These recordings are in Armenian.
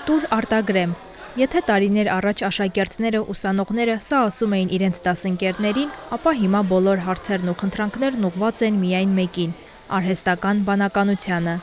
Տուր արտագրեմ։ Եթե տարիներ առաջ աշակերտները, ուսանողները սա ասում էին իրենց դասընկերներին, ապա հիմա բոլոր հարցերն ու խնդրանքներն ուղղված են միայն մեկին՝ արհեստական բանականությանը։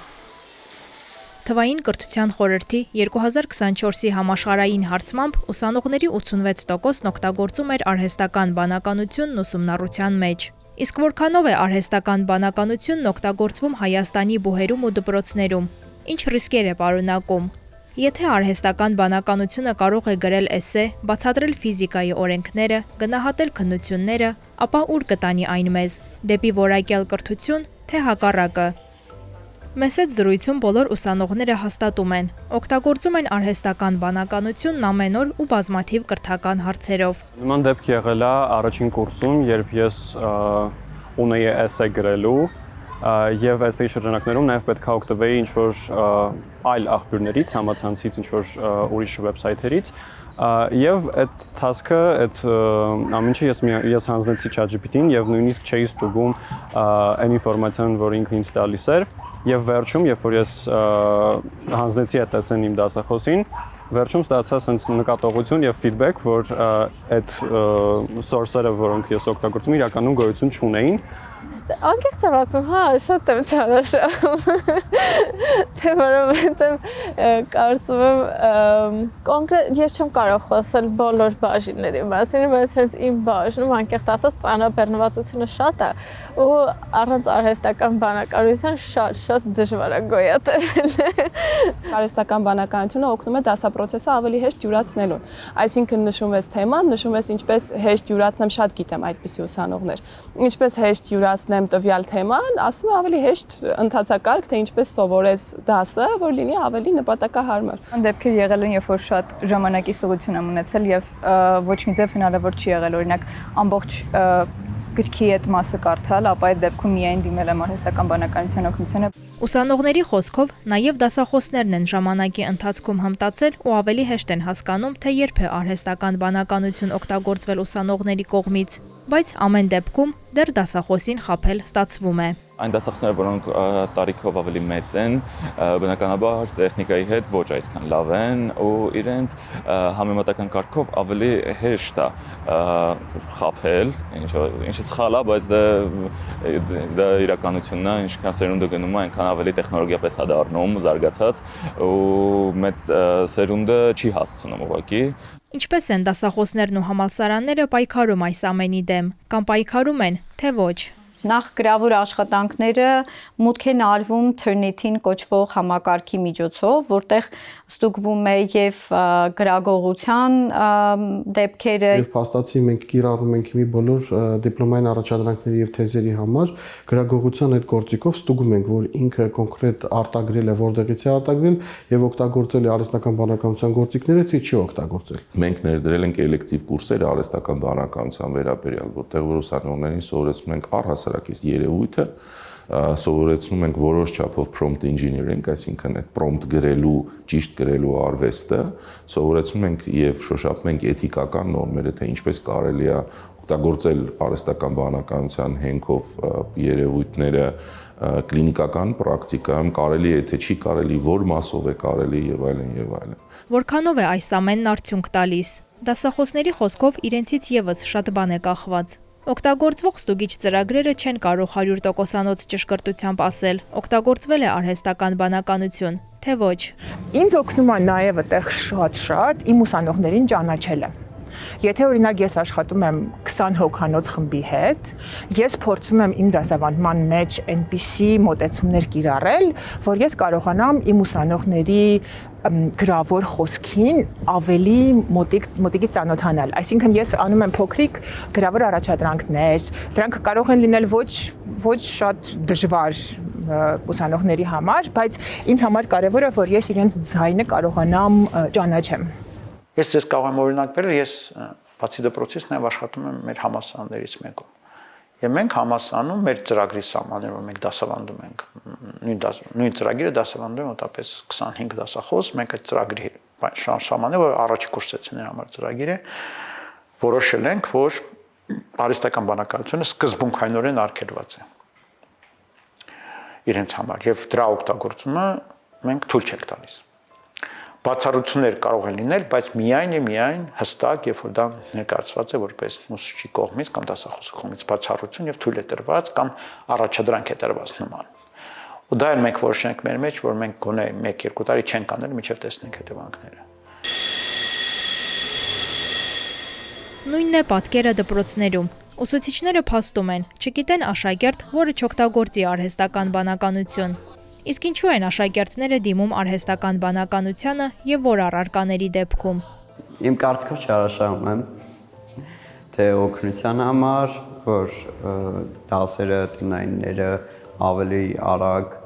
Թվային կրթության խորհրդի 2024-ի համաշխարհային հարցմամբ ուսանողների 86%-ն օգտագործում էր արհեստական բանականությունն ուսումնառության մեջ։ Իսկ որքանով է արհեստական բանականությունն օգտագործվում Հայաստանի բուհերում ու դպրոցներում, ինչ ռիսկեր է պարունակում։ Եթե արհեստական բանականությունը կարող է գրել էսսե, բացատրել ֆիզիկայի օրենքները, գնահատել քննությունները, ապա ուր կտանի այն մեզ՝ դեպի որակյալ կրթություն, թե հակառակը։ Մեզ հետ զրույցում բոլոր ուսանողները հաստատում են, օգտագործում են արհեստական բանականությունն ամեն օր ու բազմաթիվ կրթական հարցերով։ Նման դեպք եղել է առաջին կուրսում, երբ ես ունեի էսսե գրելու եւ էսսեի շրջանակներում նաեւ պետք է օգտվեի ինչ-որ այլ աղբյուրներից, համացանցից, ինչ-որ ուրիշ վեբսայթերից եւ այդ task-ը, այդ ամեն ինչը ես հանձնեցի ChatGPT-ին եւ նույնիսկ չէի ստուգում այն ինֆորմացիան, որ ինքը ինձ տալիս էր եւ վերջում, երբ որ ես հանձնեցի այդ էսսեն իմ դասախոսին, վերջում ստացա sense նկատողություն եւ feedback, որ այդ source-երը, որոնք ես օգտագործում եմ, իրականում գոյություն չունեին։ Անկեղծ եմ ասում, հա, շատ եմ չարաշահում, թե որովհետև կարծում եմ, կոնկրետ ես չեմ կարող խոսել բոլոր բաժինների մասին, բայց հենց իմ բաժնում, անկեղծ ասած, ծանրաբեռնվածությունը շատ է ու առանց արհեստական բանականության շատ դժվար է գոյատևել։ Արհեստական բանականությունը օգնում է դասապրոցեսը ավելի հեշտ յուրացնելուն։ Այսինքն նշում ես թեման, նշում ես ինչպես հեշտ յուրացնեմ, շատ գիտեմ այդպիսի ուսանողներ։ Ինչպես հեշտ յուրացնեմ տվյալ թեման, ասում եմ ավելի հեշտ ընթացակարգ, թե ինչպես սովորես դասը, որ լինի ավելի նպատակահարմար։ Դեպքեր եղել են, երբ որ շատ ժամանակի սղություն եմ ունեցել եւ ոչ մի ձև հնարավոր չի եղել, օրինակ ամբողջ գրքի այդ մասը կարդալ, ապա այդ դեպքում միայն դիմել եմ արհեստական բանականության օգնությանը։ Ուսանողների խոսքով նաև դասախոսներն են ժամանակի ընթացքում հմտացել ու ավելի հեշտ են հասկանում, թե երբ է արհեստական բանականություն օգտագործվել ուսանողների կողմից, բայց ամեն դեպքում դեռ դասախոսին խաբել ստացվում է։ Այն դասախոսները, որոնք տարիքով ավելի մեծ են, բնականաբար տեխնիկայի հետ ոչ այդքան լավ են ու իրենց համեմատական կարգով ավելի հեշտ է խաբել, ինչը սխալ է, բայց դա իրականությունն է, ինչքան սերունդը գնում է, այնքան ավելի տեխնոլոգիապես է դառնում, զարգացած ու մեծ սերունդը չի հասցնում ուղղակի։ Ինչպես են դասախոսներն ու համալսարանները պայքարում այս ամենի դեմ, կամ պայքարում են, թե ոչ։ Նախ գրավոր աշխատանքները մուտք են արվում Turnitin կոչվող համակարգի միջոցով, որտեղ ստուգվում է եւ գրագողության դեպքերը։ Եվ փաստացի մենք կիրառում ենք մի բոլոր դիպլոմային առաջադրանքների եւ թեզերի համար գրագողության այդ գործիքով ստուգում ենք, որ ինքը կոնկրետ արտագրել է, որտեղից է արտագրել եւ օգտագործել է արհեստական բանականության գործիքները, թե չի օգտագործել։ Մենք ներդրել ենք էլեկտիվ կուրսեր արհեստական բանականության վերաբերյալ, որտեղ որ ուսանողներին սովորեցնում ենք առհասարակից երևույթը, սովորեցնում ենք որոշ չափով prompt engineering, այսինքն այդ prompt գրելու, ճիշտ գրելու արվեստը, սովորեցնում ենք եւ շոշափում ենք էթիկական նորմերը, թե ինչպես կարելի է օգտագործել արհեստական բանականության հենքով երևույթները կլինիկական պրակտիկայում, կարելի է, թե չի կարելի, որ մասով է կարելի եւ այլն եւ այլն։ Որքանով է այս ամենն արդյունք տալիս։ Դասախոսների խոսքով իրենցից եւս շատ բան է կախված։ Օգտագործվող ստուգիչ ծրագրերը չեն կարող 100%-անոց ճշգրտությամբ ասել, օգտագործվել է արհեստական բանականություն, թե ոչ։ Ինձ օգնում է նաև այդտեղ շատ իմ ուսանողներին ճանաչելը։ Եթե օրինակ ես աշխատում եմ 20 հոգանոց խմբի հետ, ես փորձում եմ իմ դասավանդման մեջ այնպիսի մոտեցումներ կիրառել, որ ես կարողանամ իմ ուսանողների գրավոր խոսքին ավելի մոտիկից ծանոթանալ։ Այսինքն ես անում եմ փոքրիկ գրավոր առաջադրանքներ, դրանք կարող են լինել ոչ շատ դժվար ուսանողների համար, բայց ինձ համար կարևոր է, որ ես իրենց ձայնը կարողանամ ճանաչեմ։ Ես ձեզ կարող եմ օրինակ բերել, ես բացի դպրոցից նաև աշխատում եմ մեր համալսարաններից մեկում։ Եվ մենք համալսարանում մեր ծրագրի սահմաններում, որ մենք դասավանդում ենք, նույն ծրագիրը դասավանդում են մոտավորապես 25 դասախոս, մենք այդ ծրագրի սահմանները, որ առաջի կուրսեցիների համար ծրագիր է, որոշել ենք, որ արհեստական բանականությունը սկզբունքայնորեն արգելված է իրենց համար, եւ դրա օգտագործումը մենք թույլ չենք տալիս։ բացառություններ կարող են լինել, բայց միայն հստակ, երբ որ դա ներկայացված է որպես ուսուցչի կողմից կամ դասախոսի կողմից բացառություն եւ թույլ է տրված կամ առաջադրանք է տրված նման։ Ու դա էլ մենք որոշենք մեր մեջ, որ մենք գոնե 1-2 տարի չենք անել, մինչև տեսնենք հետևանքները։ Նույնն է պատկերը դպրոցներում։ Ուսուցիչները փաստում են, չգիտեն աշակերտ, որը չօգտագործի արհեստական բանականություն։ Իսկ ինչու են աշակերտները դիմում արհեստական բանականությանը եւ որ առարկաների դեպքում։ Իմ կարծիքով չարաշահում եմ, թե օգնության համար, որ դասերը, տնայինները ավելի արագ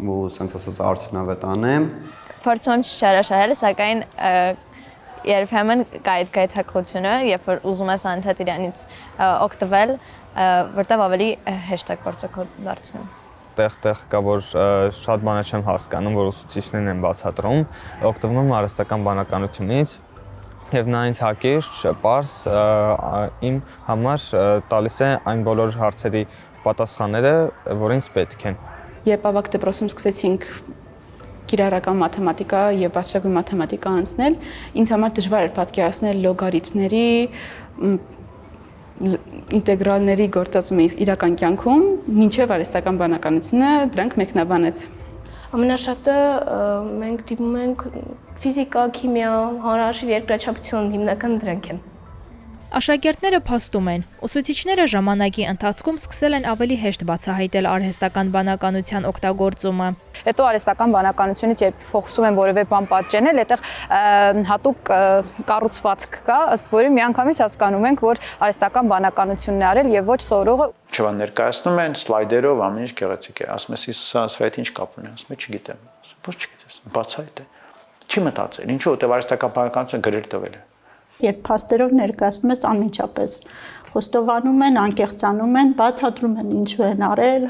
ու sense ասած արդյունավետ անեմ։ Փորձում եմ չարաշահել, սակայն երբեմն կա այդ գայթակղությունը, երբ որ ուզում ես անընդհատ իրանից օգտվել, որտեղ ավելի հեշտ է գործը դարձնում։ Տեղ կա, որ շատ բաներ չեմ հասկանում, որ ուսուցիչներն են բացատրում, օգտվում եմ արհեստական բանականությունից եւ նա ինձ հակիրճ, պարզ իմ համար տալիս է այն բոլոր հարցերի պատասխանները, որ ինձ պետք են։ Երբ ավագ դպրոցում սկսեցինք կիրառական մաթեմատիկա եւ բարձրագույն մաթեմատիկա անցնել, ինձ համար դժվար էր պատկերացնել լոգարիթմների, ինտեգրալների գործածումը իրական կյանքում, մինչև արհեստական բանականությունը դրանք մեկնաբանեց։ Ամենաշատը մենք դիմում ենք ֆիզիկա, քիմիա, հանրահաշիվ, երկրաչափություն, հիմնական դրանք են։ Աշակերտները փաստում են, ուսուցիչները ժամանակի ընթացքում սկսել են ավելի հեշտ բացահայտել արհեստական բանականության օգտագործումը։ Հետո արհեստական բանականությունից երբ փոխում են որևէ բան պատճենել, այդտեղ հատուկ կառուցվածք կա, ըստ որի միանգամից հասկանում ենք, որ արհեստական բանականությունն է արել եւ ոչ սովորողը։ Չվան ներկայացնում են սլայդերով, ամեն ինչ գեղեցիկ է։ Ասում ես, սա հետ ինչ կապ ունի, ասում եմ, չգիտեմ։ Ոչ չգիտես, բացահայտ է։ Չի մտածել, ինչու՞ որտեղ արհեստական բանականությունը գրել տվել է։ Երբ փաստերով ներկայացնում ես անմիջապես խոստովանում են, անկեղծանում են, բացատրում են ինչու են արել,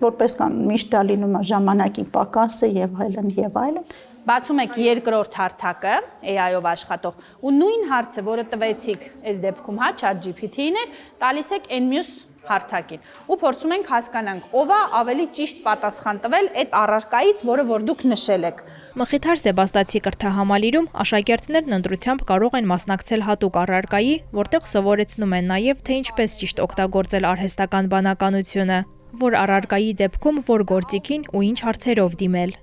որպես կամ միշտ դա լինում է ժամանակի պակասը եւ այլն եւ այլն։ Բացում եք երկրորդ հարթակը AI-ով աշխատող ու նույն հարցը, որը տվեցիք այս դեպքում, հա, ChatGPT-ին էր, տալիս եք այն մյուս հարթակին ու փորձում ենք հասկանանք ով է ավելի ճիշտ պատասխան տվել այդ առարկայից, որը որ դուք նշել եք։ Մխիթար Սեբաստացի կրթահամալիրում աշակերտներն ընտրությամբ կարող են մասնակցել հատուկ առարկայի, որտեղ սովորեցնում են նաև թե ինչպես ճիշտ օգտագործել արհեստական բանականությունը, որ առարկայի դեպքում որ գործիքին ու ինչ հարցերով դիմել։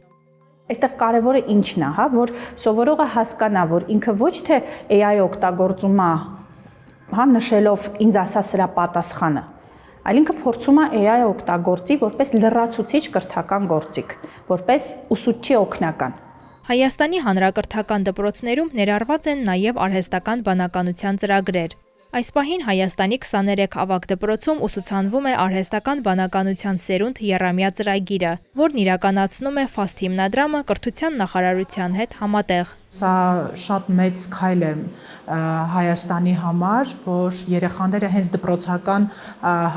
Այստեղ կարևորը ինչն է, հա, որ սովորողը հասկանա, որ ինքը ոչ թե AI օգտագործում է, հա, նշելով ինձ ասա սրա պատասխանը, այլ ինքը փորձում է AI օգտագործի որպես լրացուցիչ կրթական գործիք, որպես ուսուցչի օգնական։ Հայաստանի հանրակրթական դպրոցներում ներառված են նաև արհեստական բանականության ծրագրեր։ Այս պահին Հայաստանի 23 ավագ դպրոցում ուսուցանվում է արհեստական բանականության սերունդ եռամյա ծրագիրը, որն իրականացնում է FAST հիմնադրամը կրթության նախարարության հետ համատեղ։ Սա շատ մեծ քայլ է Հայաստանի համար, որ երեխաները հենց դպրոցական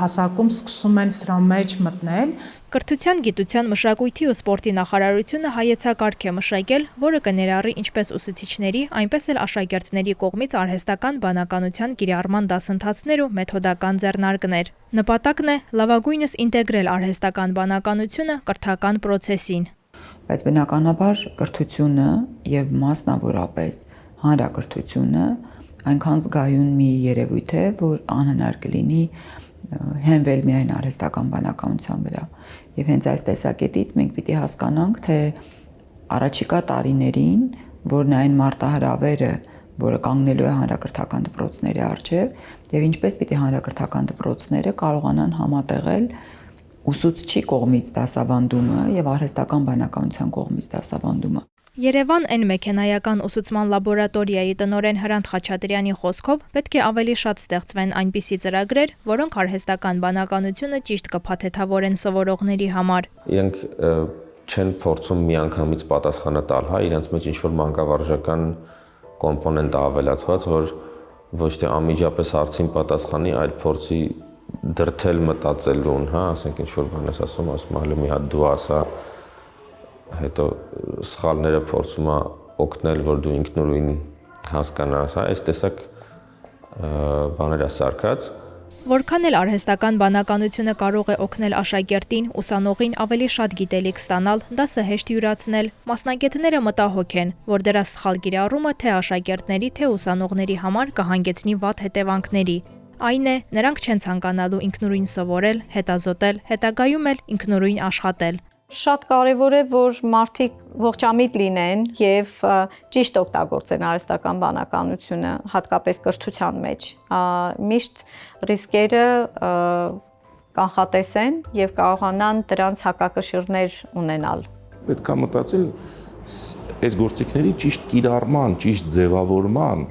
հասակում սկսում են սրա մեջ մտնել։ Կրթության, գիտության, մշակույթի ու սպորտի նախարարությունը հայեցակարգ է մշակել, որը կներառի ինչպես ուսուցիչների, այնպես էլ աշակերտների կողմից արհեստական բանականության կիրառման դասընթացներ ու մեթոդական ձեռնարկներ։ Նպատակն է լավագույնս ինտեգրել արհեստական բանականությունը կրթական պրոցեսին։ Բայց բնականաբար կրթությունը եւ մասնավորապես հանրակրթությունը այնքան զգայուն մի երևույթ է, որ անհնար կլինի հենվել միայն արհեստական բանականության վրա։ Եվ հենց այս տեսակետից մենք պիտի հասկանանք, թե առաջիկա տարիներին, որն այն մարտահրավերը, որը կանգնելու է հանրակրթական դպրոցների առջև, եւ ինչպես պիտի հանրակրթական դպրոցները կարողանան համատեղել ուսուցչի կողմից դասավանդումը եւ արհեստական բանականության կողմից դասավանդումը։ Երևան N մեքենայական ուսուցման լաբորատորիայի տնօրեն Հրանտ Խաչատրյանի խոսքով պետք է ավելի շատ ստեղծվեն այնպիսի ծրագրեր, որոնք արհեստական բանականությունը ճիշտ կփաթեթավորեն սովորողների համար։ Իրենք չեն փորձում միանգամից պատասխանը տալ, հա, իրենց մեջ ինչ-որ մանկավարժական կոմպոնենտ ավելացված, որ ոչ թե անմիջապես հարցին պատասխանի, այլ փորձի դրթել մտածելուն, հա, ասենք ինչ-որ բան ես ասում, ասում հələ մի հատ դու ասա, հետո սխալները փորձում է օգնել, որ դու ինքնուրույն հասկանաս, հա, այս տեսակ բաներ է սարքած։ Որքան էլ արհեստական բանականությունը կարող է օգնել աշակերտին, ուսանողին ավելի շատ գիտելիք ստանալ, դասը հեշտ յուրացնել, մասնագետները մտահոգ են, որ դրա սխալ կիրառումը թե աշակերտների, թե ուսանողների համար կհանգեցնի վատ հետևանքների։ Այն է, նրանք չեն ցանկանալու ինքնուրույն սովորել, հետազոտել, հետագայում էլ ինքնուրույն աշխատել։ Շատ կարևոր է, որ մարդիկ ողջամիտ լինեն եւ ճիշտ օգտագործեն արհեստական բանականությունը, հատկապես կրթության մեջ։ Միշտ ռիսկերը կանխատեսեն եւ կարողանան դրանց հակակշիռներ ունենալ։ Պետք է մտածել այս գործիքների ճիշտ կիրառման, ճիշտ ձևավորման,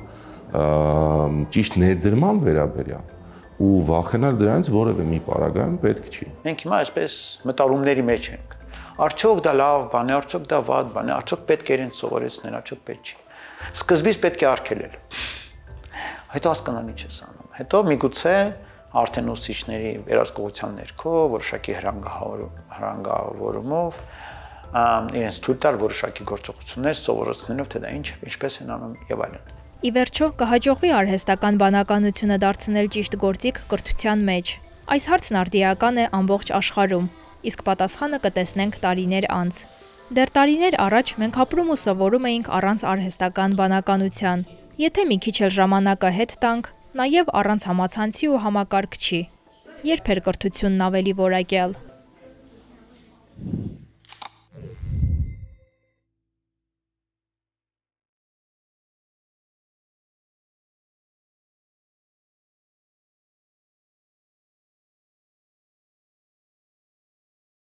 ճիշտ ներդրման վերաբերյալ ու վախենալ դրանից որևէ մի պարագայում պետք չի։ Մենք հիմա այսպես մտարումների մեջ ենք։ Արդյոք դա լավ բան է, արդյոք դա վատ բան է, արդյոք պետք է իրեն սովորեցնել, արդյոք պետք չի։ Սկզբից պետք է արգելել։ Հետո հասկանալ ինչ ես անում։ Հետո միգուցե արդեն ուսուցիչների վերահսկողության ներքո որոշակի հրանգավորումով իրենց թույլ տալ որոշակի գործողություններ սովորեցնելով թե դա ինչպես են անում եւ այլն։ Ի վերջո կհաջողվի արհեստական բանականությունը դարձնել ճիշտ գործիք կրթության մեջ։ Այս հարցն արդիական է ամբողջ աշխարհում, իսկ պատասխանը կտեսնենք տարիներ անց։ Դեռ տարիներ առաջ մենք ապրում ու սովորում էինք առանց արհեստական բանականության։ Եթե մի քիչ էլ ժամանակը հետ տանք, նաև առանց համացանցի ու համակարգչի։ Երբ էր կրթությունն ավելի որակյալ։